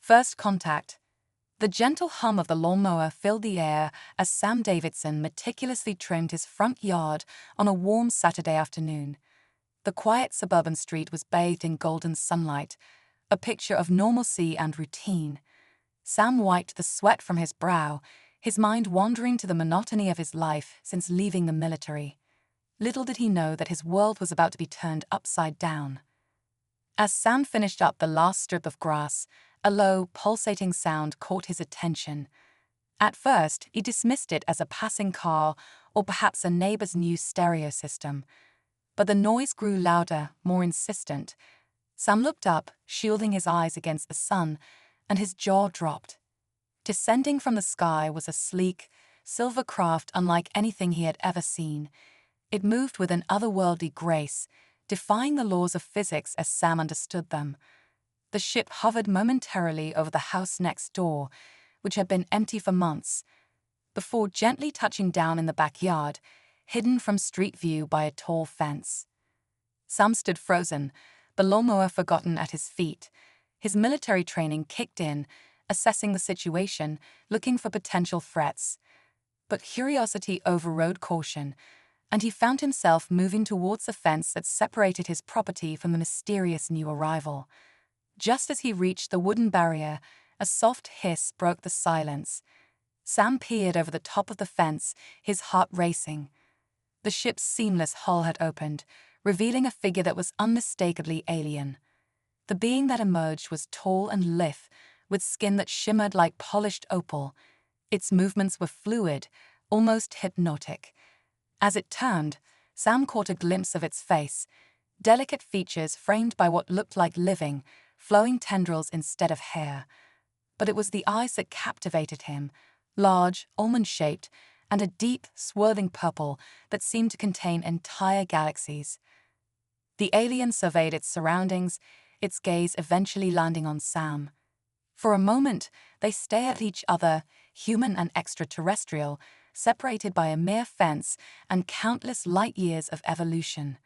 First contact. The gentle hum of the lawnmower filled the air as Sam Davidson meticulously trimmed his front yard on a warm Saturday afternoon. The quiet suburban street was bathed in golden sunlight, a picture of normalcy and routine. Sam wiped the sweat from his brow, his mind wandering to the monotony of his life since leaving the military. Little did he know that his world was about to be turned upside down. As Sam finished up the last strip of grass, a low, pulsating sound caught his attention. At first, he dismissed it as a passing car or perhaps a neighbor's new stereo system. But the noise grew louder, more insistent. Sam looked up, shielding his eyes against the sun, and his jaw dropped. Descending from the sky was a sleek, silver craft unlike anything he had ever seen. It moved with an otherworldly grace, defying the laws of physics as Sam understood them. The ship hovered momentarily over the house next door, which had been empty for months, before gently touching down in the backyard, hidden from street view by a tall fence. Sam stood frozen, the lawnmower forgotten at his feet. His military training kicked in, assessing the situation, looking for potential threats. But curiosity overrode caution, and he found himself moving towards the fence that separated his property from the mysterious new arrival. Just as he reached the wooden barrier, a soft hiss broke the silence. Sam peered over the top of the fence, his heart racing. The ship's seamless hull had opened, revealing a figure that was unmistakably alien. The being that emerged was tall and lithe, with skin that shimmered like polished opal. Its movements were fluid, almost hypnotic. As it turned, Sam caught a glimpse of its face, delicate features framed by what looked like living, flowing tendrils instead of hair. But it was the eyes that captivated him, large, almond-shaped, and a deep, swirling purple that seemed to contain entire galaxies. The alien surveyed its surroundings, its gaze eventually landing on Sam. For a moment, they stared at each other, human and extraterrestrial, separated by a mere fence and countless light years of evolution.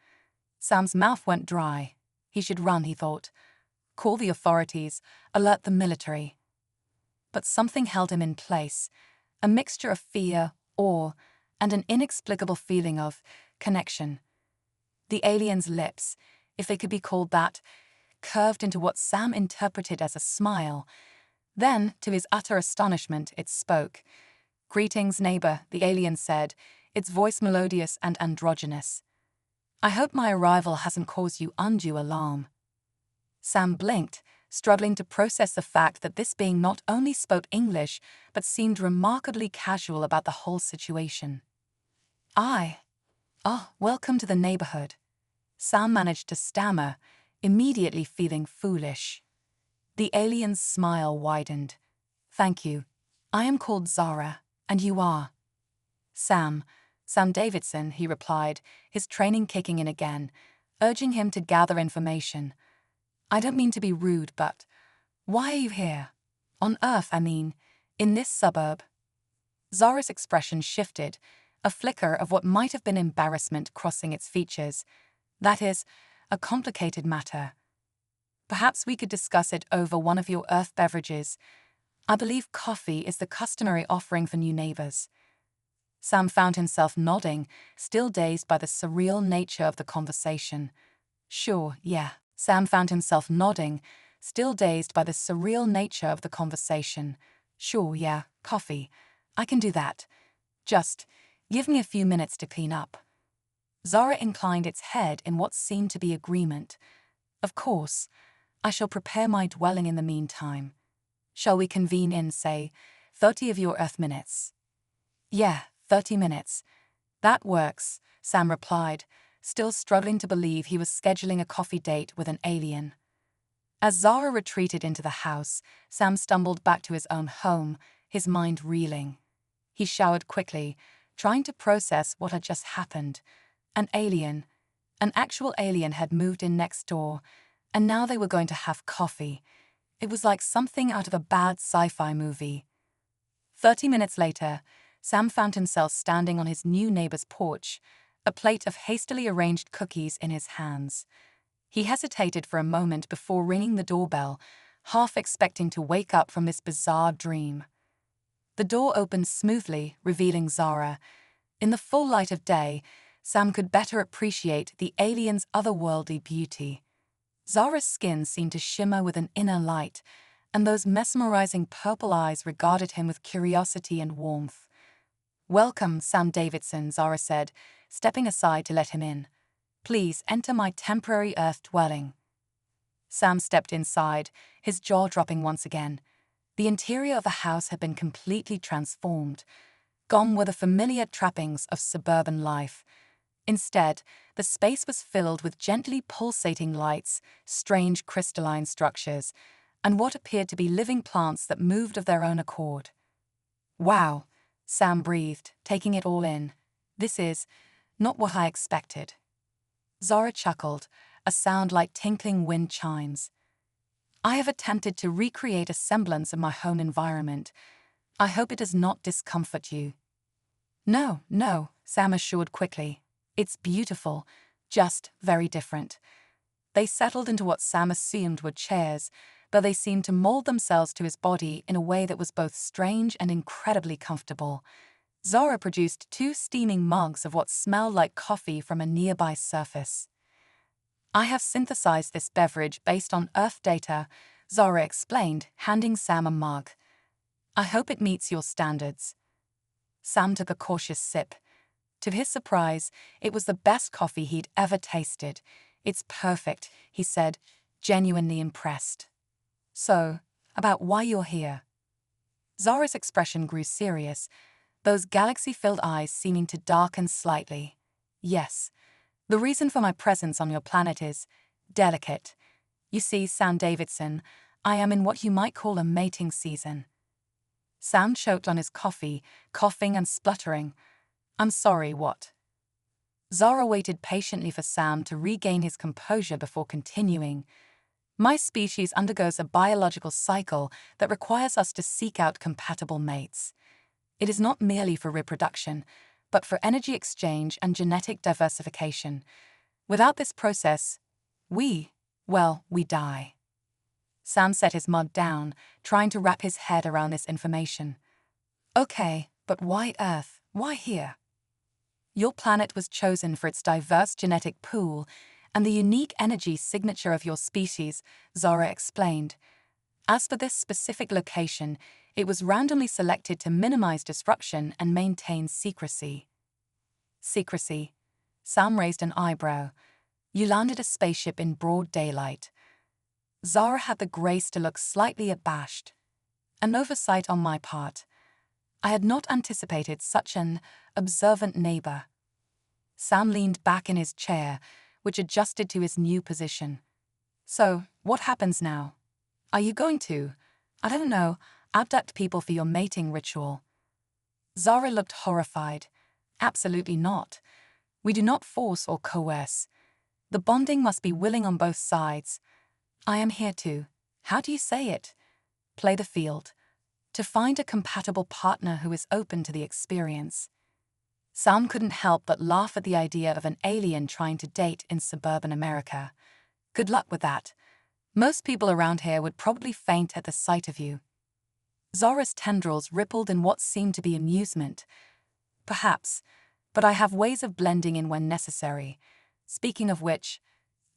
Sam's mouth went dry. He should run, he thought. Call the authorities, alert the military. But something held him in place, a mixture of fear, awe, and an inexplicable feeling of connection. The alien's lips, if they could be called that, curved into what Sam interpreted as a smile. Then, to his utter astonishment, it spoke. "Greetings, neighbor," the alien said, its voice melodious and androgynous. "I hope my arrival hasn't caused you undue alarm." Sam blinked, struggling to process the fact that this being not only spoke English, but seemed remarkably casual about the whole situation. Welcome to the neighborhood." Sam managed to stammer, immediately feeling foolish. The alien's smile widened. "Thank you. I am called Zara, and you are?" Sam Davidson," he replied, his training kicking in again, urging him to gather information. "I don't mean to be rude, but why are you here? On Earth, I mean, in this suburb?" Zara's expression shifted, a flicker of what might have been embarrassment crossing its features. "That is a complicated matter. Perhaps we could discuss it over one of your Earth beverages. I believe coffee is the customary offering for new neighbors." Sam found himself nodding, still dazed by the surreal nature of the conversation. "Sure, yeah." Sam found himself nodding, still dazed by the surreal nature of the conversation. "Sure, yeah, coffee. I can do that. Just give me a few minutes to clean up." Zara inclined its head in what seemed to be agreement. "Of course. I shall prepare my dwelling in the meantime. Shall we convene in, say, 30 of your Earth minutes?" "Yeah, 30 minutes. That works," Sam replied, still struggling to believe he was scheduling a coffee date with an alien. As Zara retreated into the house, Sam stumbled back to his own home, his mind reeling. He showered quickly, trying to process what had just happened. An actual alien had moved in next door, and now they were going to have coffee. It was like something out of a bad sci-fi movie. 30 minutes later, Sam found himself standing on his new neighbor's porch, a plate of hastily arranged cookies in his hands. He hesitated for a moment before ringing the doorbell, half expecting to wake up from this bizarre dream. The door opened smoothly, revealing Zara. In the full light of day, Sam could better appreciate the alien's otherworldly beauty. Zara's skin seemed to shimmer with an inner light, and those mesmerizing purple eyes regarded him with curiosity and warmth. "Welcome, Sam Davidson," Zara said, stepping aside to let him in. "Please enter my temporary Earth dwelling." Sam stepped inside, his jaw dropping once again. The interior of the house had been completely transformed. Gone were the familiar trappings of suburban life. Instead, the space was filled with gently pulsating lights, strange crystalline structures, and what appeared to be living plants that moved of their own accord. "Wow," Sam breathed, taking it all in. "This is not what I expected." Zara chuckled, a sound like tinkling wind chimes. "I have attempted to recreate a semblance of my home environment. I hope it does not discomfort you." No, Sam assured quickly. "It's beautiful, just very different." They settled into what Sam assumed were chairs, though they seemed to mold themselves to his body in a way that was both strange and incredibly comfortable. Zara produced 2 steaming mugs of what smelled like coffee from a nearby surface. "I have synthesized this beverage based on Earth data," Zara explained, handing Sam a mug. "I hope it meets your standards." Sam took a cautious sip. To his surprise, it was the best coffee he'd ever tasted. "It's perfect," he said, genuinely impressed. "So, about why you're here?" Zara's expression grew serious, those galaxy-filled eyes seeming to darken slightly. "Yes. The reason for my presence on your planet is delicate. You see, Sam Davidson, I am in what you might call a mating season." Sam choked on his coffee, coughing and spluttering. "I'm sorry, what?" Zara waited patiently for Sam to regain his composure before continuing. "My species undergoes a biological cycle that requires us to seek out compatible mates. It is not merely for reproduction, but for energy exchange and genetic diversification. Without this process, we die." Sam set his mug down, trying to wrap his head around this information. "Okay, but why Earth? Why here?" "Your planet was chosen for its diverse genetic pool and the unique energy signature of your species," Zara explained. "As for this specific location, it was randomly selected to minimize disruption and maintain secrecy." "Secrecy?" Sam raised an eyebrow. "You landed a spaceship in broad daylight." Zara had the grace to look slightly abashed. "An oversight on my part. I had not anticipated such an observant neighbor." Sam leaned back in his chair, which adjusted to his new position. "So, what happens now? Are you going to, I don't know, abduct people for your mating ritual?" Zara looked horrified. "Absolutely not. We do not force or coerce. The bonding must be willing on both sides. I am here to, how do you say it? Play the field. To find a compatible partner who is open to the experience." Sam couldn't help but laugh at the idea of an alien trying to date in suburban America. "Good luck with that. Most people around here would probably faint at the sight of you." Zara's tendrils rippled in what seemed to be amusement. "Perhaps, but I have ways of blending in when necessary. Speaking of which,"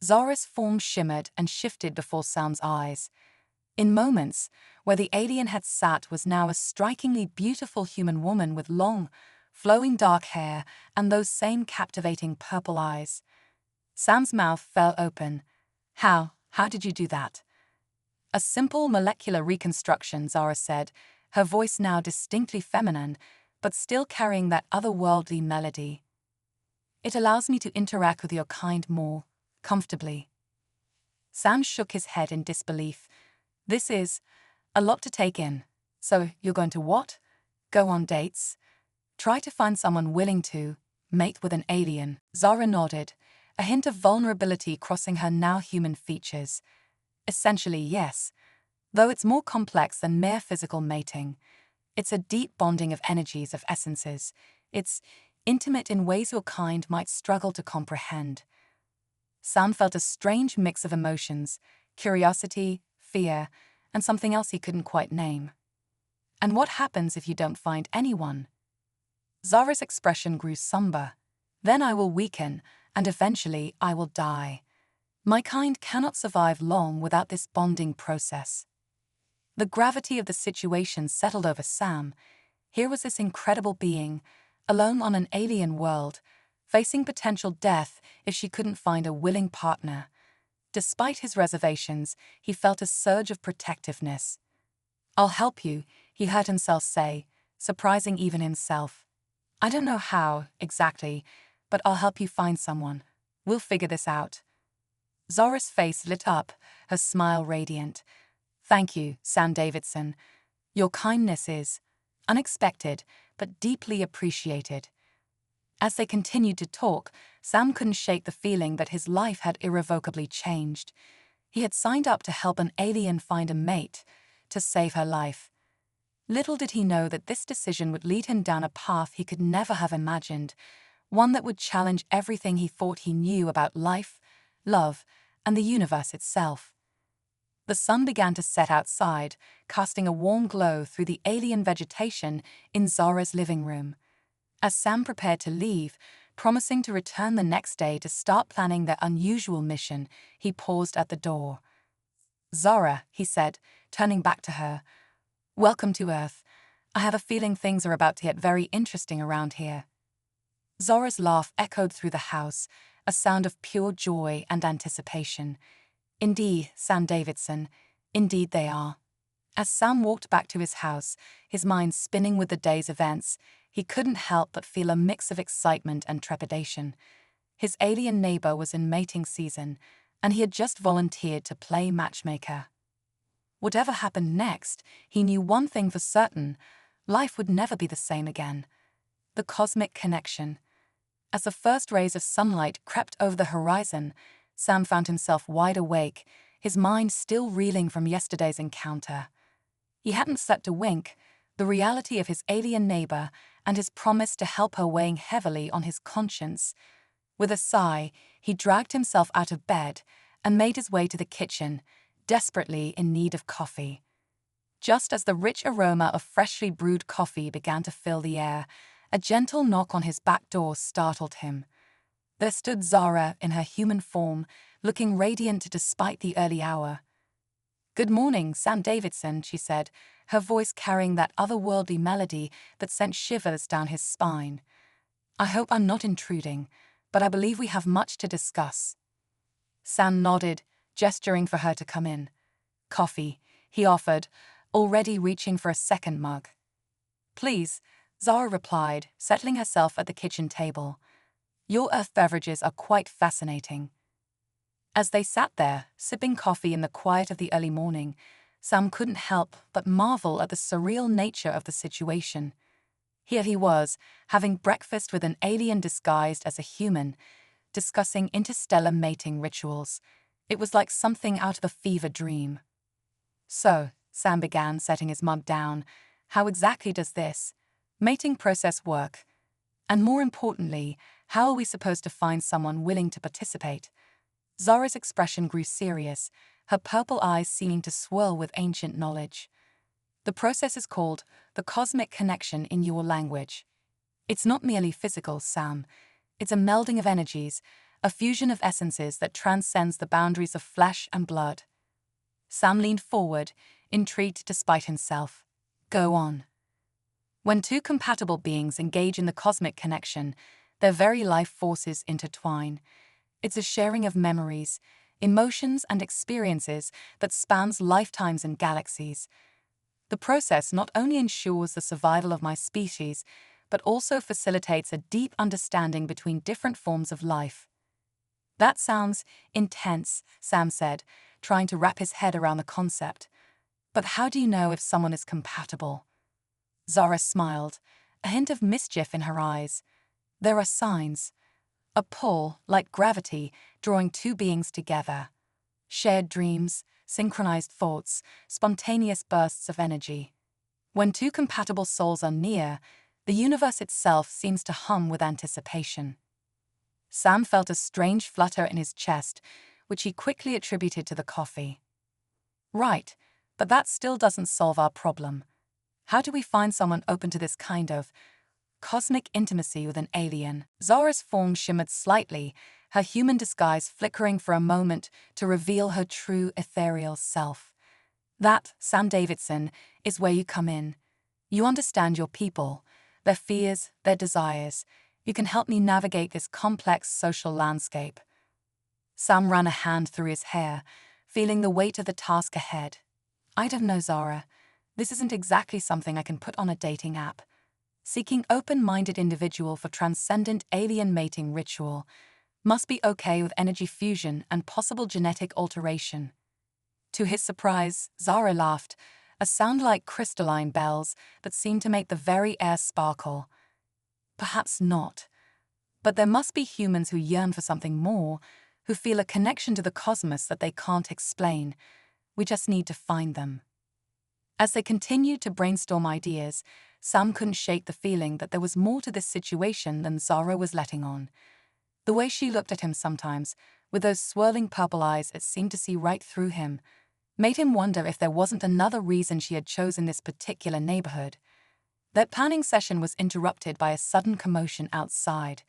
Zara's form shimmered and shifted before Sam's eyes. In moments, where the alien had sat was now a strikingly beautiful human woman with long, flowing dark hair and those same captivating purple eyes. Sam's mouth fell open. How did you do that?" "A simple molecular reconstruction," Zara said, her voice now distinctly feminine, but still carrying that otherworldly melody. "It allows me to interact with your kind more comfortably." Sam shook his head in disbelief. "This is a lot to take in. So you're going to what? Go on dates? Try to find someone willing to mate with an alien?" Zara nodded, a hint of vulnerability crossing her now human features. "Essentially, yes. Though it's more complex than mere physical mating. It's a deep bonding of energies, of essences. It's intimate in ways your kind might struggle to comprehend." Sam felt a strange mix of emotions, curiosity, fear, and something else he couldn't quite name. And what happens if you don't find anyone? Zara's expression grew somber. Then I will weaken, and eventually I will die. My kind cannot survive long without this bonding process. The gravity of the situation settled over Sam. Here was this incredible being, alone on an alien world, facing potential death if she couldn't find a willing partner. Despite his reservations, he felt a surge of protectiveness. "I'll help you," he heard himself say, surprising even himself. "I don't know how, exactly, but I'll help you find someone. We'll figure this out." Zara's face lit up, her smile radiant. "Thank you, Sam Davidson. Your kindness is unexpected, but deeply appreciated." As they continued to talk, Sam couldn't shake the feeling that his life had irrevocably changed. He had signed up to help an alien find a mate, to save her life. Little did he know that this decision would lead him down a path he could never have imagined, one that would challenge everything he thought he knew about life, love, and the universe itself. The sun began to set outside, casting a warm glow through the alien vegetation in Zara's living room. As Sam prepared to leave, promising to return the next day to start planning their unusual mission, he paused at the door. "Zara," he said, turning back to her, "welcome to Earth. I have a feeling things are about to get very interesting around here." Zara's laugh echoed through the house, a sound of pure joy and anticipation. "Indeed, Sam Davidson, indeed they are." As Sam walked back to his house, his mind spinning with the day's events, he couldn't help but feel a mix of excitement and trepidation. His alien neighbor was in mating season, and he had just volunteered to play matchmaker. Whatever happened next, he knew one thing for certain: life would never be the same again. The cosmic connection. As the first rays of sunlight crept over the horizon, Sam found himself wide awake, his mind still reeling from yesterday's encounter. He hadn't slept a wink, the reality of his alien neighbor and his promise to help her weighing heavily on his conscience. With a sigh, he dragged himself out of bed and made his way to the kitchen, desperately in need of coffee. Just as the rich aroma of freshly brewed coffee began to fill the air, a gentle knock on his back door startled him. There stood Zara in her human form, looking radiant despite the early hour. "Good morning, Sam Davidson," she said, her voice carrying that otherworldly melody that sent shivers down his spine. "I hope I'm not intruding, but I believe we have much to discuss." Sam nodded, gesturing for her to come in. "Coffee," he offered, already reaching for a second mug. "Please," Zara replied, settling herself at the kitchen table. "Your Earth beverages are quite fascinating." As they sat there, sipping coffee in the quiet of the early morning, Sam couldn't help but marvel at the surreal nature of the situation. Here he was, having breakfast with an alien disguised as a human, discussing interstellar mating rituals. It was like something out of a fever dream. "So," Sam began, setting his mug down, "how exactly does this mating process work? And more importantly, how are we supposed to find someone willing to participate?" Zara's expression grew serious, her purple eyes seeming to swirl with ancient knowledge. "The process is called the cosmic connection in your language. It's not merely physical, Sam. It's a melding of energies, a fusion of essences that transcends the boundaries of flesh and blood." Sam leaned forward, intrigued despite himself. "Go on." "When two compatible beings engage in the cosmic connection, their very life forces intertwine. It's a sharing of memories, emotions, and experiences that spans lifetimes and galaxies. The process not only ensures the survival of my species, but also facilitates a deep understanding between different forms of life." "That sounds intense," Sam said, trying to wrap his head around the concept. "But how do you know if someone is compatible?" Zara smiled, a hint of mischief in her eyes. "There are signs. A pull, like gravity, drawing two beings together. Shared dreams, synchronized thoughts, spontaneous bursts of energy. When two compatible souls are near, the universe itself seems to hum with anticipation." Sam felt a strange flutter in his chest, which he quickly attributed to the coffee. "Right, But that still doesn't solve our problem. How do we find someone open to this kind of cosmic intimacy with an alien? Zara's form shimmered slightly, her human disguise flickering for a moment to reveal her true ethereal self. That, Sam Davidson, is where you come in. You understand your people, their fears, their desires. You can help me navigate this complex social landscape. Sam ran a hand through his hair, feeling the weight of the task ahead. I don't know, Zara. This isn't exactly something I can put on a dating app. Seeking open-minded individual for transcendent alien mating ritual. Must be okay with energy fusion and possible genetic alteration. To his surprise, Zara laughed, a sound like crystalline bells that seemed to make the very air sparkle. Perhaps not. But there must be humans who yearn for something more, who feel a connection to the cosmos that they can't explain. We just need to find them. As they continued to brainstorm ideas, Sam couldn't shake the feeling that there was more to this situation than Zara was letting on. The way she looked at him sometimes, with those swirling purple eyes that seemed to see right through him, made him wonder if there wasn't another reason she had chosen this particular neighborhood. Their planning session was interrupted by a sudden commotion outside.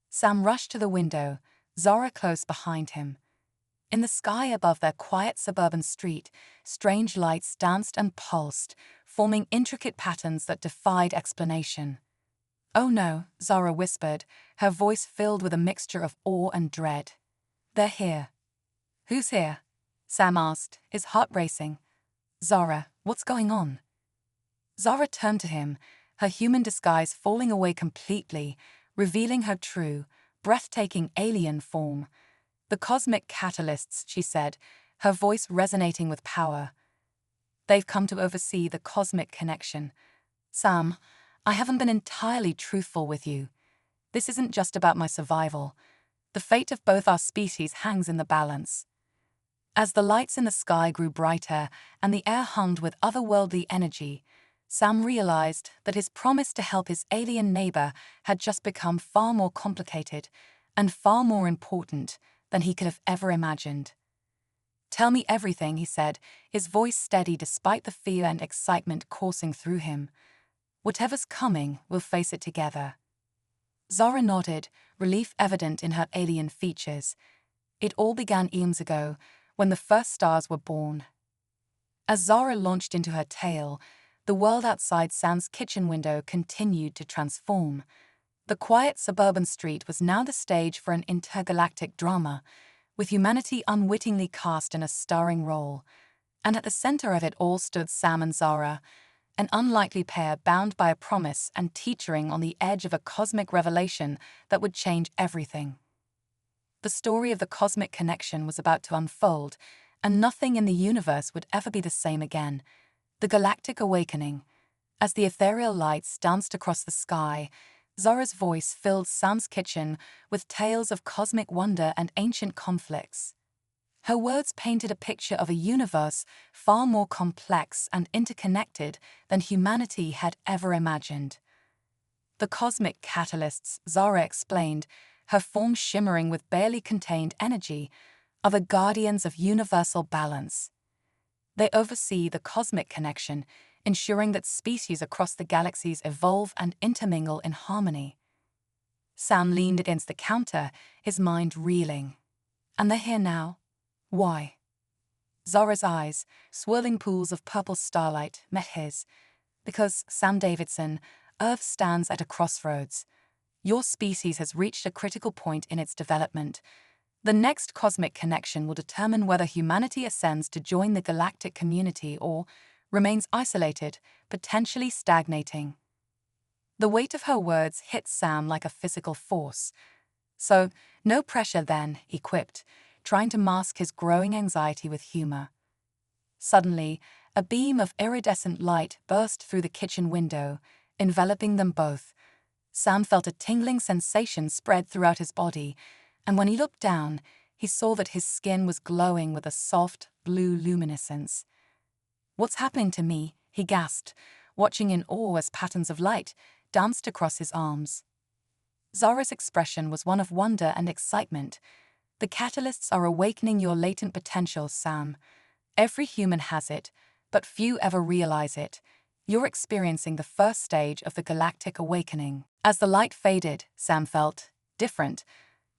Sam rushed to the window, Zara close behind him. In the sky above their quiet suburban street, strange lights danced and pulsed, forming intricate patterns that defied explanation. "Oh no," Zara whispered, her voice filled with a mixture of awe and dread. "They're here." "Who's here?" Sam asked, his heart racing. "Zara, what's going on?" Zara turned to him, her human disguise falling away completely, revealing her true, breathtaking alien form. "The cosmic catalysts," she said, her voice resonating with power. "They've come to oversee the cosmic connection. Sam, I haven't been entirely truthful with you. This isn't just about my survival. The fate of both our species hangs in the balance." As the lights in the sky grew brighter and the air hummed with otherworldly energy, Sam realized that his promise to help his alien neighbor had just become far more complicated and far more important than he could have ever imagined. "Tell me everything," he said, his voice steady despite the fear and excitement coursing through him. "Whatever's coming, we'll face it together." Zara nodded, relief evident in her alien features. It all began eons ago, when the first stars were born. As Zara launched into her tale, the world outside Sam's kitchen window continued to transform. The quiet suburban street was now the stage for an intergalactic drama, with humanity unwittingly cast in a starring role. And at the center of it all stood Sam and Zara, an unlikely pair bound by a promise and teetering on the edge of a cosmic revelation that would change everything. The story of the cosmic connection was about to unfold, and nothing in the universe would ever be the same again. The galactic awakening. As the ethereal lights danced across the sky, Zara's voice filled Sam's kitchen with tales of cosmic wonder and ancient conflicts. Her words painted a picture of a universe far more complex and interconnected than humanity had ever imagined. "The cosmic catalysts," Zara explained, her form shimmering with barely contained energy, "are the guardians of universal balance. They oversee the cosmic connection, ensuring that species across the galaxies evolve and intermingle in harmony." Sam leaned against the counter, his mind reeling. "And they're here now? Why?" Zara's eyes, swirling pools of purple starlight, met his. "Because, Sam Davidson, Earth stands at a crossroads. Your species has reached a critical point in its development. The next cosmic connection will determine whether humanity ascends to join the galactic community or remains isolated, potentially stagnating." The weight of her words hit Sam like a physical force. "So, no pressure then," he quipped, trying to mask his growing anxiety with humor. Suddenly, a beam of iridescent light burst through the kitchen window, enveloping them both. Sam felt a tingling sensation spread throughout his body, and when he looked down, he saw that his skin was glowing with a soft, blue luminescence. "What's happening to me?" he gasped, watching in awe as patterns of light danced across his arms. Zara's expression was one of wonder and excitement. "The catalysts are awakening your latent potential, Sam. Every human has it, but few ever realize it. You're experiencing the first stage of the galactic awakening. As the light faded, Sam felt different,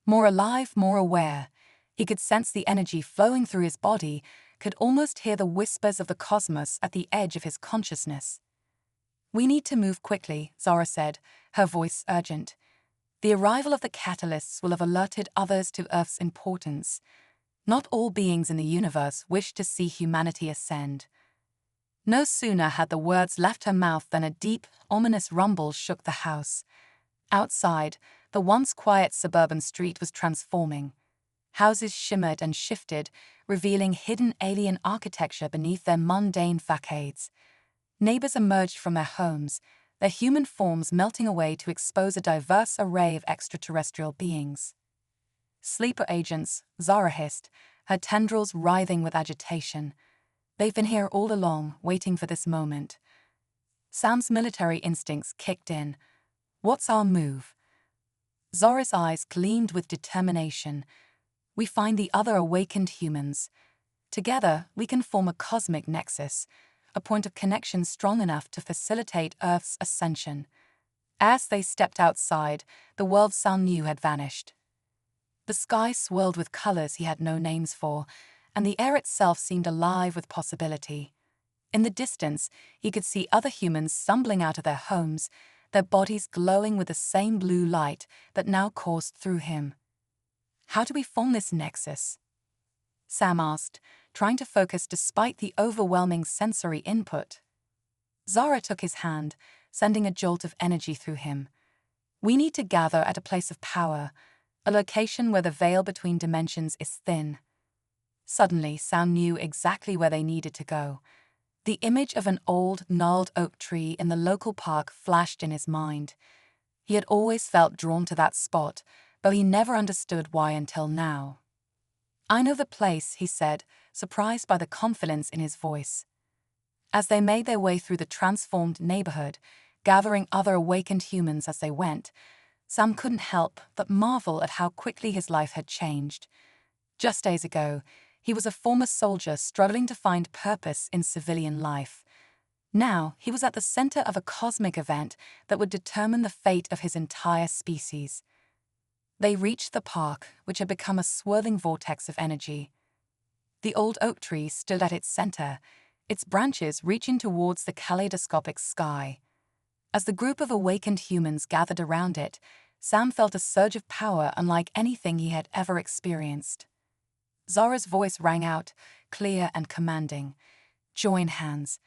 more alive, more aware. He could sense the energy flowing through his body, could almost hear the whispers of the cosmos at the edge of his consciousness. "We need to move quickly," Zara said, her voice urgent. "The arrival of the catalysts will have alerted others to Earth's importance. Not all beings in the universe wish to see humanity ascend." No sooner had the words left her mouth than a deep, ominous rumble shook the house. Outside, the once quiet suburban street was transforming. Houses shimmered and shifted, revealing hidden alien architecture beneath their mundane facades. Neighbors emerged from their homes, their human forms melting away to expose a diverse array of extraterrestrial beings. "Sleeper agents," Zara hissed, her tendrils writhing with agitation. "They've been here all along, waiting for this moment." Sam's military instincts kicked in. "What's our move?" Zara's eyes gleamed with determination. "We find the other awakened humans. Together, we can form a cosmic nexus, a point of connection strong enough to facilitate Earth's ascension." As they stepped outside, the world Sam knew had vanished. The sky swirled with colors he had no names for, and the air itself seemed alive with possibility. In the distance, he could see other humans stumbling out of their homes, their bodies glowing with the same blue light that now coursed through him. "How do we form this nexus?" Sam asked, trying to focus despite the overwhelming sensory input. Zara took his hand, sending a jolt of energy through him. "We need to gather at a place of power, a location where the veil between dimensions is thin." Suddenly, Sam knew exactly where they needed to go. The image of an old, gnarled oak tree in the local park flashed in his mind. He had always felt drawn to that spot, though he never understood why until now. "I know the place," he said, surprised by the confidence in his voice. As they made their way through the transformed neighborhood, gathering other awakened humans as they went, Sam couldn't help but marvel at how quickly his life had changed. Just days ago, he was a former soldier struggling to find purpose in civilian life. Now, he was at the center of a cosmic event that would determine the fate of his entire species. They reached the park, which had become a swirling vortex of energy. The old oak tree stood at its center, its branches reaching towards the kaleidoscopic sky. As the group of awakened humans gathered around it, Sam felt a surge of power unlike anything he had ever experienced. Zara's voice rang out, clear and commanding. "Join hands.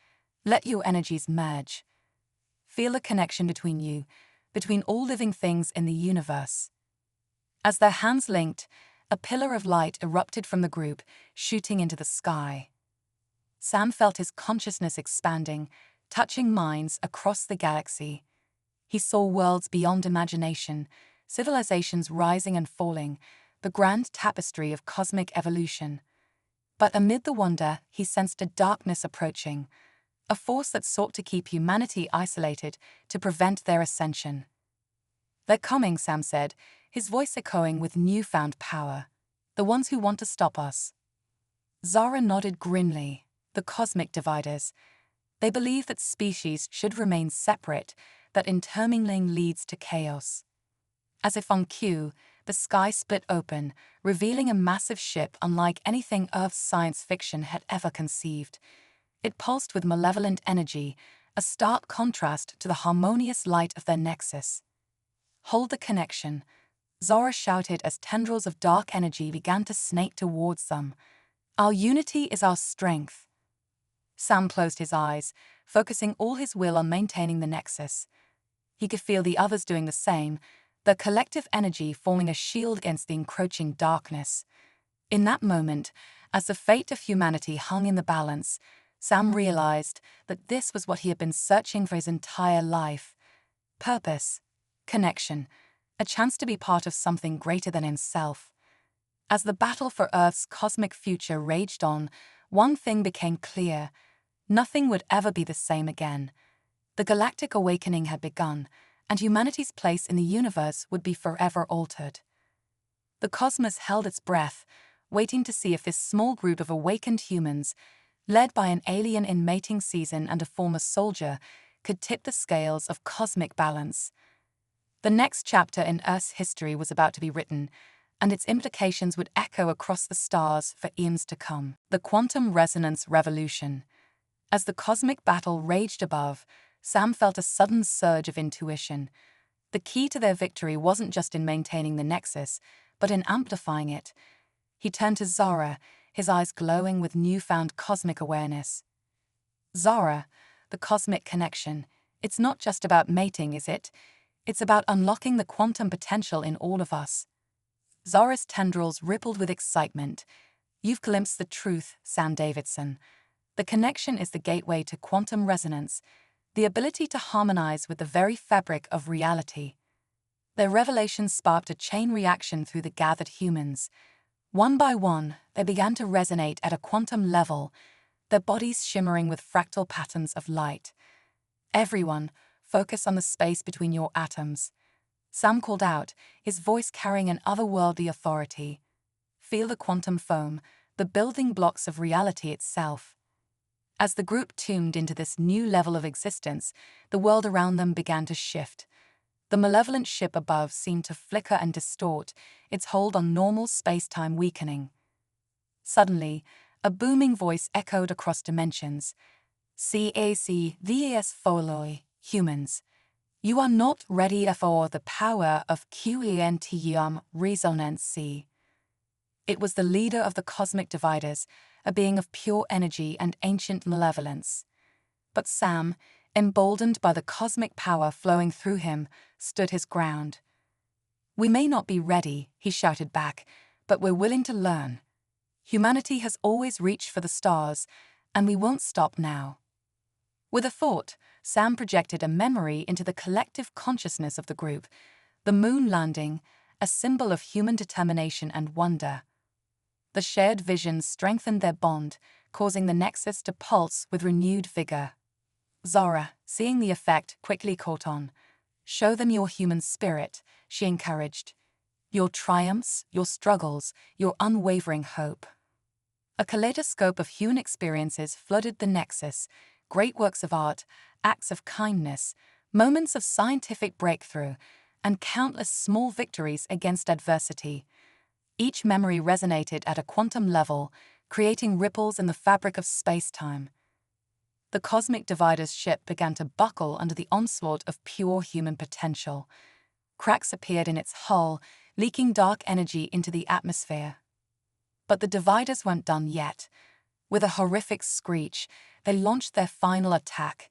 Let your energies merge. Feel a connection between you, between all living things in the universe." As their hands linked, a pillar of light erupted from the group, shooting into the sky. Sam felt his consciousness expanding, touching minds across the galaxy. He saw worlds beyond imagination, civilizations rising and falling, the grand tapestry of cosmic evolution. But amid the wonder, he sensed a darkness approaching, a force that sought to keep humanity isolated to prevent their ascension. "They're coming," Sam said, his voice echoing with newfound power. "The ones who want to stop us." Zara nodded grimly. "The cosmic dividers. They believe that species should remain separate, that intermingling leads to chaos." As if on cue, the sky split open, revealing a massive ship unlike anything Earth's science fiction had ever conceived. It pulsed with malevolent energy, a stark contrast to the harmonious light of their nexus. "Hold the connection," Zara shouted as tendrils of dark energy began to snake towards them. "Our unity is our strength." Sam closed his eyes, focusing all his will on maintaining the nexus. He could feel the others doing the same, the collective energy forming a shield against the encroaching darkness. In that moment, as the fate of humanity hung in the balance, Sam realized that this was what he had been searching for his entire life. Purpose, connection, a chance to be part of something greater than himself. As the battle for Earth's cosmic future raged on, one thing became clear: nothing would ever be the same again. The galactic awakening had begun, and humanity's place in the universe would be forever altered. The cosmos held its breath, waiting to see if this small group of awakened humans, led by an alien in mating season and a former soldier, could tip the scales of cosmic balance. The next chapter in Earth's history was about to be written, and its implications would echo across the stars for eons to come. The quantum resonance revolution. As the cosmic battle raged above, Sam felt a sudden surge of intuition. The key to their victory wasn't just in maintaining the nexus, but in amplifying it. He turned to Zara, his eyes glowing with newfound cosmic awareness. Zara, the cosmic connection. It's not just about mating, is it? It's about unlocking the quantum potential in all of us. Zara's tendrils rippled with excitement. You've glimpsed the truth, Sam Davidson. The connection is the gateway to quantum resonance, the ability to harmonize with the very fabric of reality. Their revelation sparked a chain reaction through the gathered humans. One by one, they began to resonate at a quantum level, their bodies shimmering with fractal patterns of light. Everyone, focus on the space between your atoms. Sam called out, his voice carrying an otherworldly authority. Feel the quantum foam, the building blocks of reality itself. As the group tuned into this new level of existence, the world around them began to shift. The malevolent ship above seemed to flicker and distort, its hold on normal space-time weakening. Suddenly, a booming voice echoed across dimensions. CAC VAS Foloi, humans. You are not ready for the power of quantum resonance. It was the leader of the cosmic dividers, a being of pure energy and ancient malevolence. But Sam, emboldened by the cosmic power flowing through him, stood his ground. We may not be ready, he shouted back, but we're willing to learn. Humanity has always reached for the stars, and we won't stop now. With a thought, Sam projected a memory into the collective consciousness of the group, the moon landing, a symbol of human determination and wonder. The shared vision strengthened their bond, causing the nexus to pulse with renewed vigor. Zara, seeing the effect, quickly caught on. Show them your human spirit, she encouraged. Your triumphs, your struggles, your unwavering hope. A kaleidoscope of human experiences flooded the nexus, great works of art, acts of kindness, moments of scientific breakthrough, and countless small victories against adversity. Each memory resonated at a quantum level, creating ripples in the fabric of space-time. The cosmic divider's ship began to buckle under the onslaught of pure human potential. Cracks appeared in its hull, leaking dark energy into the atmosphere. But the dividers weren't done yet. With a horrific screech, they launched their final attack,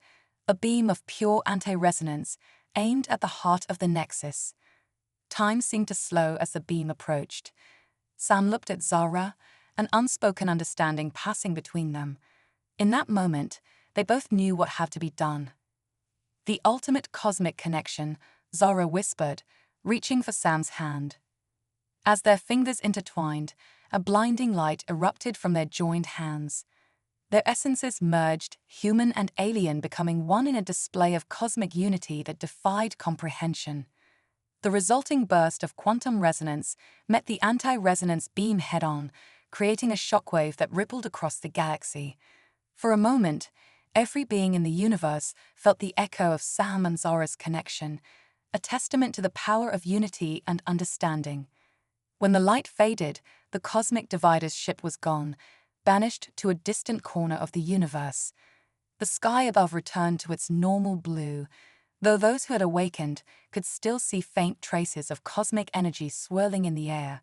a beam of pure anti-resonance aimed at the heart of the nexus. Time seemed to slow as the beam approached. Sam looked at Zara, an unspoken understanding passing between them. In that moment, they both knew what had to be done. The ultimate cosmic connection, Zara whispered, reaching for Sam's hand. As their fingers intertwined, a blinding light erupted from their joined hands. Their essences merged, human and alien becoming one in a display of cosmic unity that defied comprehension. The resulting burst of quantum resonance met the anti-resonance beam head-on, creating a shockwave that rippled across the galaxy. For a moment, every being in the universe felt the echo of Sam and Zara's connection, a testament to the power of unity and understanding. When the light faded, the cosmic divider's ship was gone, banished to a distant corner of the universe. The sky above returned to its normal blue, though those who had awakened could still see faint traces of cosmic energy swirling in the air.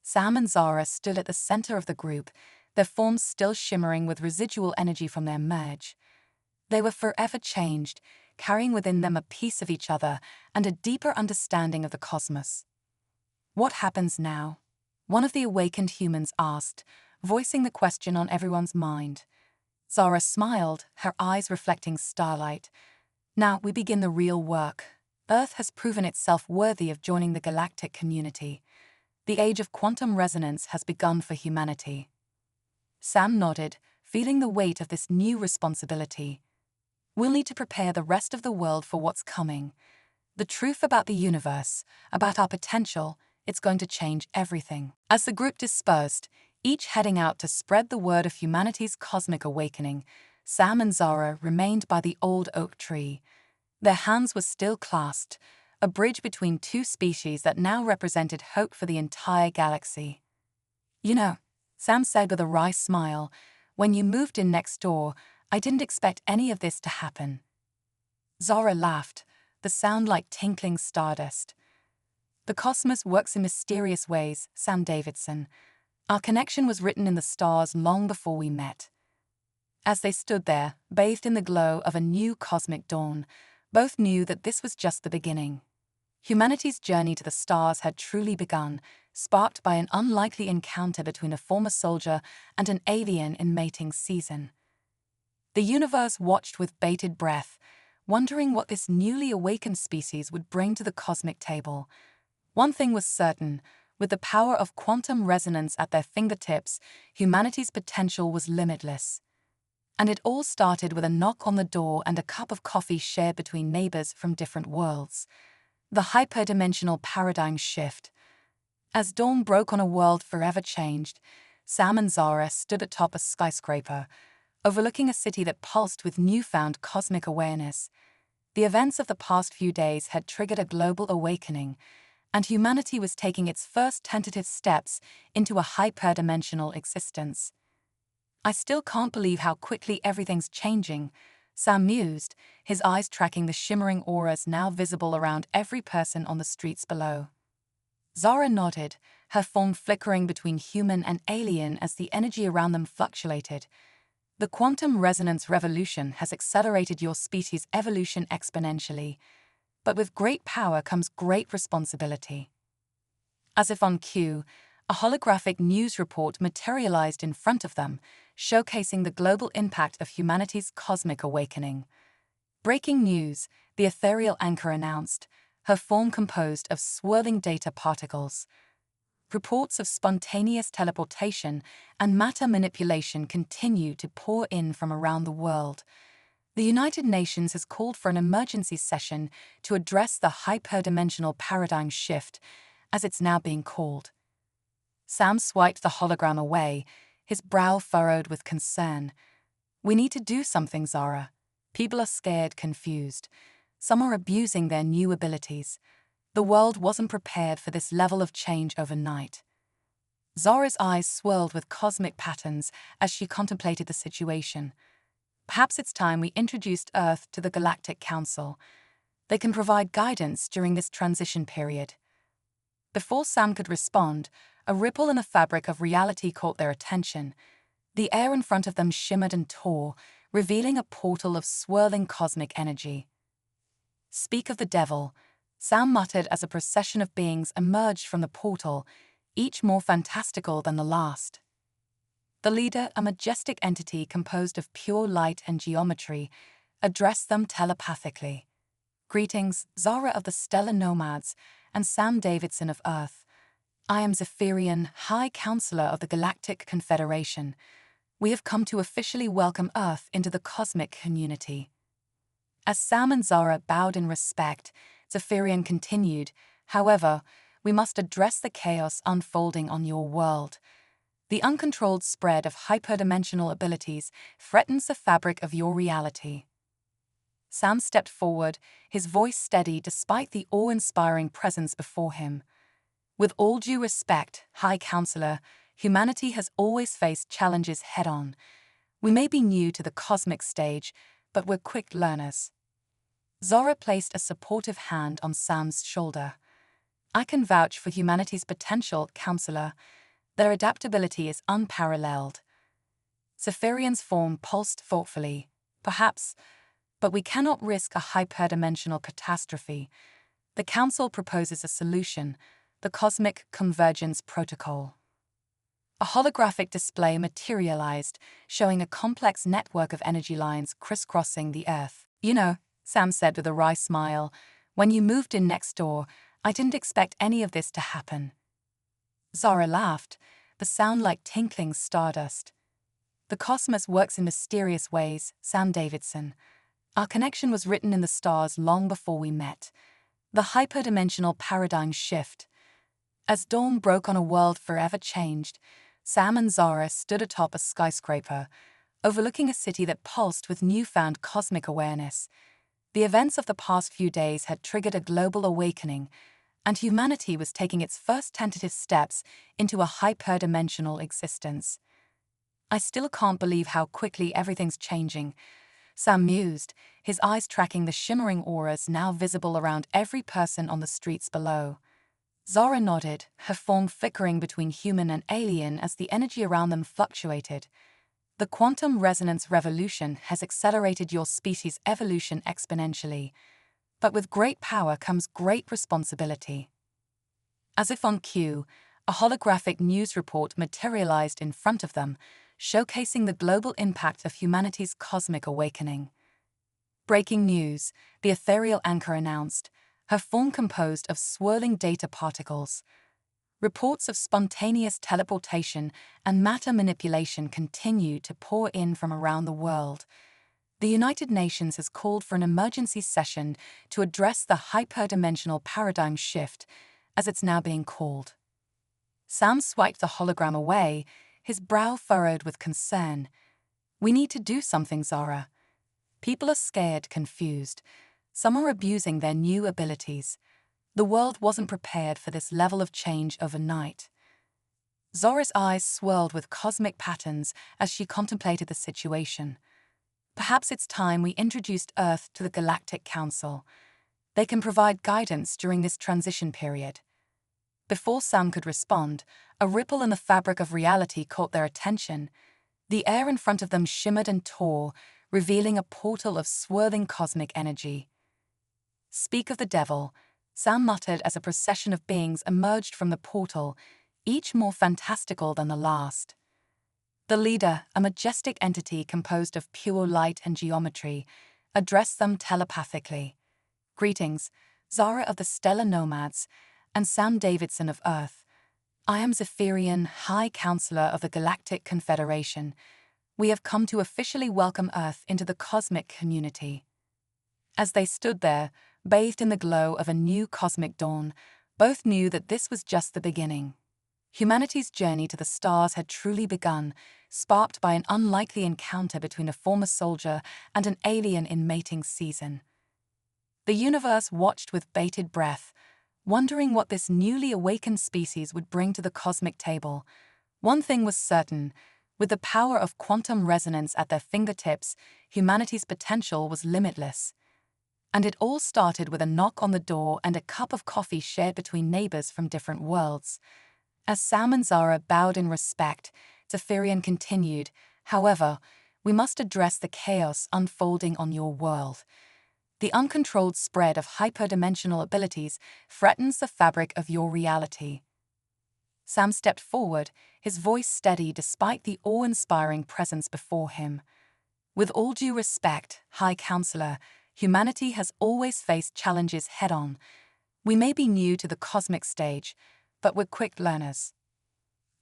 Sam and Zara stood at the center of the group, their forms still shimmering with residual energy from their merge. They were forever changed, carrying within them a piece of each other and a deeper understanding of the cosmos. What happens now? One of the awakened humans asked, voicing the question on everyone's mind. Zara smiled, her eyes reflecting starlight. Now we begin the real work. Earth has proven itself worthy of joining the galactic community. The age of quantum resonance has begun for humanity. Sam nodded, feeling the weight of this new responsibility. We'll need to prepare the rest of the world for what's coming. The truth about the universe, about our potential, it's going to change everything. As the group dispersed, each heading out to spread the word of humanity's cosmic awakening. Sam and Zara remained by the old oak tree. Their hands were still clasped, a bridge between two species that now represented hope for the entire galaxy. "You know," Sam said with a wry smile, "when you moved in next door, I didn't expect any of this to happen." Zara laughed, the sound like tinkling stardust. "The cosmos works in mysterious ways, Sam Davidson. Our connection was written in the stars long before we met." As they stood there, bathed in the glow of a new cosmic dawn, both knew that this was just the beginning. Humanity's journey to the stars had truly begun, sparked by an unlikely encounter between a former soldier and an alien in mating season. The universe watched with bated breath, wondering what this newly awakened species would bring to the cosmic table. One thing was certain: with the power of quantum resonance at their fingertips, humanity's potential was limitless. And it all started with a knock on the door and a cup of coffee shared between neighbors from different worlds. The hyperdimensional paradigm shift. As dawn broke on a world forever changed, Sam and Zara stood atop a skyscraper, overlooking a city that pulsed with newfound cosmic awareness. The events of the past few days had triggered a global awakening, and humanity was taking its first tentative steps into a hyperdimensional existence. "I still can't believe how quickly everything's changing," Sam mused, his eyes tracking the shimmering auras now visible around every person on the streets below. Zara nodded, her form flickering between human and alien as the energy around them fluctuated. "The quantum resonance revolution has accelerated your species' evolution exponentially, but with great power comes great responsibility." As if on cue, a holographic news report materialized in front of them, showcasing the global impact of humanity's cosmic awakening. "Breaking news," the ethereal anchor announced, her form composed of swirling data particles. Reports of spontaneous teleportation and matter manipulation continue to pour in from around the world. The United Nations has called for an emergency session to address the hyperdimensional paradigm shift, as it's now being called. Sam swiped the hologram away, his brow furrowed with concern. "We need to do something, Zara. People are scared, confused. Some are abusing their new abilities. The world wasn't prepared for this level of change overnight." Zara's eyes swirled with cosmic patterns as she contemplated the situation. "Perhaps it's time we introduced Earth to the Galactic Council. They can provide guidance during this transition period." Before Sam could respond, a ripple in the fabric of reality caught their attention. The air in front of them shimmered and tore, revealing a portal of swirling cosmic energy. "Speak of the devil," Sam muttered as a procession of beings emerged from the portal, each more fantastical than the last. The leader, a majestic entity composed of pure light and geometry, addressed them telepathically. "Greetings, Zara of the Stellar Nomads, and Sam Davidson of Earth. I am Zephyrian, High Counselor of the Galactic Confederation. We have come to officially welcome Earth into the cosmic community." As Sam and Zara bowed in respect, Zephyrian continued, "However, we must address the chaos unfolding on your world. The uncontrolled spread of hyperdimensional abilities threatens the fabric of your reality." Sam stepped forward, his voice steady despite the awe-inspiring presence before him. "With all due respect, High Counselor, humanity has always faced challenges head-on. We may be new to the cosmic stage, but we're quick learners." Zara placed a supportive hand on Sam's shoulder. "I can vouch for humanity's potential, Counselor. Their adaptability is unparalleled." Zephyrian's form pulsed thoughtfully. "Perhaps, but we cannot risk a hyperdimensional catastrophe. The Council proposes a solution: the Cosmic Convergence Protocol." A holographic display materialized, showing a complex network of energy lines crisscrossing the Earth. "You know," Sam said with a wry smile, "when you moved in next door, I didn't expect any of this to happen." Zara laughed, the sound like tinkling stardust. "The cosmos works in mysterious ways, Sam Davidson. Our connection was written in the stars long before we met. The hyperdimensional paradigm shift. As dawn broke on a world forever changed, Sam and Zara stood atop a skyscraper, overlooking a city that pulsed with newfound cosmic awareness. The events of the past few days had triggered a global awakening, and humanity was taking its first tentative steps into a hyperdimensional existence. "I still can't believe how quickly everything's changing," Sam mused, his eyes tracking the shimmering auras now visible around every person on the streets below. Zara nodded, her form flickering between human and alien as the energy around them fluctuated. "The quantum resonance revolution has accelerated your species' evolution exponentially, but with great power comes great responsibility." As if on cue, a holographic news report materialized in front of them, showcasing the global impact of humanity's cosmic awakening. "Breaking news," the ethereal anchor announced, her form composed of swirling data particles. Reports of spontaneous teleportation and matter manipulation continue to pour in from around the world. The United Nations has called for an emergency session to address the hyperdimensional paradigm shift, as it's now being called. Sam swiped the hologram away, his brow furrowed with concern. "We need to do something, Zara. People are scared, confused. Some are abusing their new abilities. The world wasn't prepared for this level of change overnight." Zara's eyes swirled with cosmic patterns as she contemplated the situation. "Perhaps it's time we introduced Earth to the Galactic Council. They can provide guidance during this transition period." Before Sam could respond, a ripple in the fabric of reality caught their attention. The air in front of them shimmered and tore, revealing a portal of swirling cosmic energy. "Speak of the devil," Sam muttered as a procession of beings emerged from the portal, each more fantastical than the last. The leader, a majestic entity composed of pure light and geometry, addressed them telepathically. "Greetings, Zara of the Stellar Nomads, and Sam Davidson of Earth. I am Zephyrian, High Counselor of the Galactic Confederation. We have come to officially welcome Earth into the cosmic community." As they stood there, bathed in the glow of a new cosmic dawn, both knew that this was just the beginning. Humanity's journey to the stars had truly begun, sparked by an unlikely encounter between a former soldier and an alien in mating season. The universe watched with bated breath, wondering what this newly awakened species would bring to the cosmic table. One thing was certain: with the power of quantum resonance at their fingertips, humanity's potential was limitless. And it all started with a knock on the door and a cup of coffee shared between neighbors from different worlds. As Sam and Zara bowed in respect, Zephyrian continued, "However, we must address the chaos unfolding on your world. The uncontrolled spread of hyperdimensional abilities threatens the fabric of your reality." Sam stepped forward, his voice steady despite the awe-inspiring presence before him. "With all due respect, High Counselor, humanity has always faced challenges head-on. We may be new to the cosmic stage, but we're quick learners."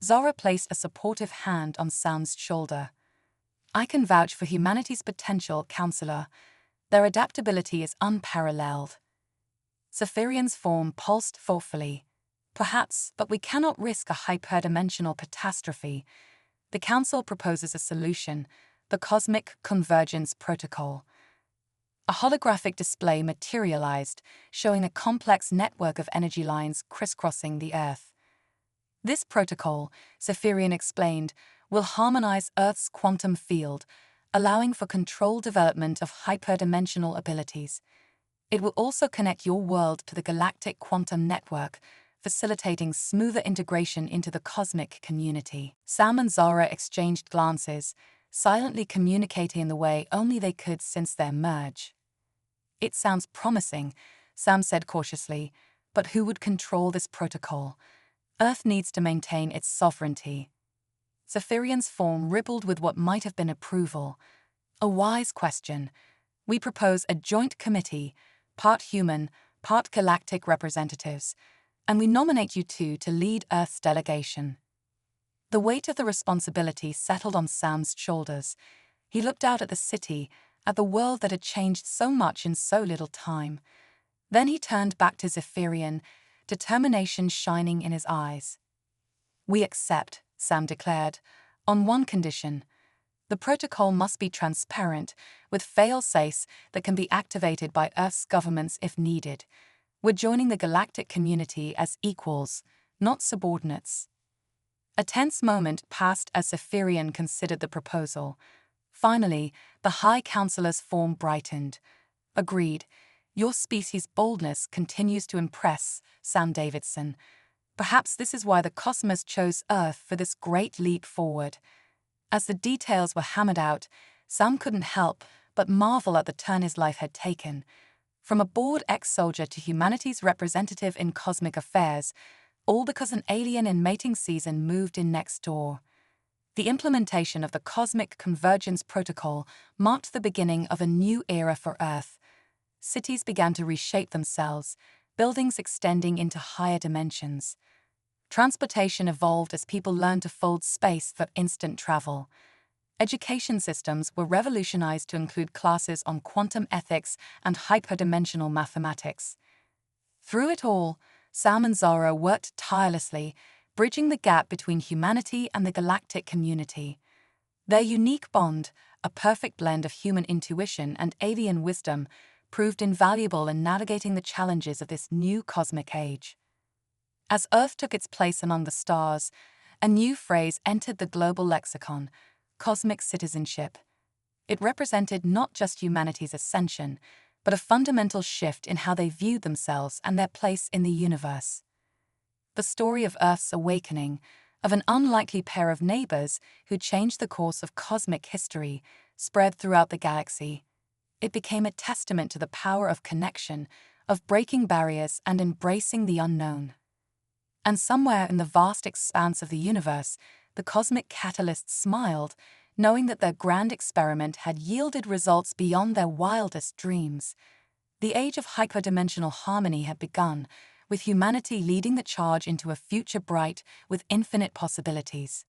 Zara placed a supportive hand on Sam's shoulder. "I can vouch for humanity's potential, Counselor. Their adaptability is unparalleled." Zephyrian's form pulsed thoughtfully. "Perhaps, but we cannot risk a hyperdimensional catastrophe. The Council proposes a solution: the Cosmic Convergence Protocol." A holographic display materialized, showing a complex network of energy lines crisscrossing the Earth. "This protocol," Zephyrian explained, "will harmonize Earth's quantum field, allowing for controlled development of hyperdimensional abilities. It will also connect your world to the galactic quantum network, facilitating smoother integration into the cosmic community." Sam and Zara exchanged glances, silently communicating in the way only they could since their merge. "It sounds promising," Sam said cautiously, "but who would control this protocol? Earth needs to maintain its sovereignty." Zephyrian's form rippled with what might have been approval. "A wise question. We propose a joint committee, part human, part galactic representatives, and we nominate you two to lead Earth's delegation." The weight of the responsibility settled on Sam's shoulders. He looked out at the city, at the world that had changed so much in so little time. Then he turned back to Zephyrian, determination shining in his eyes. "We accept," Sam declared, on one condition. The protocol must be transparent, with fail-safes that can be activated by Earth's governments if needed. We're joining the galactic community as equals, not subordinates. A tense moment passed as Zephyrian considered the proposal. Finally, the High Councillor's form brightened. Agreed. Your species' boldness continues to impress, Sam Davidson. Perhaps this is why the cosmos chose Earth for this great leap forward. As the details were hammered out, Sam couldn't help but marvel at the turn his life had taken. From a bored ex-soldier to humanity's representative in cosmic affairs, all because an alien in mating season moved in next door. The implementation of the Cosmic Convergence Protocol marked the beginning of a new era for Earth. Cities began to reshape themselves, buildings extending into higher dimensions. Transportation evolved as people learned to fold space for instant travel. Education systems were revolutionized to include classes on quantum ethics and hyperdimensional mathematics. Through it all, Sam and Zara worked tirelessly, bridging the gap between humanity and the galactic community. Their unique bond, a perfect blend of human intuition and alien wisdom, proved invaluable in navigating the challenges of this new cosmic age. As Earth took its place among the stars, a new phrase entered the global lexicon: cosmic citizenship. It represented not just humanity's ascension, but a fundamental shift in how they viewed themselves and their place in the universe. The story of Earth's awakening, of an unlikely pair of neighbors who changed the course of cosmic history, spread throughout the galaxy. It became a testament to the power of connection, of breaking barriers and embracing the unknown. And somewhere in the vast expanse of the universe, the cosmic catalysts smiled, knowing that their grand experiment had yielded results beyond their wildest dreams. The age of hyperdimensional harmony had begun, with humanity leading the charge into a future bright with infinite possibilities.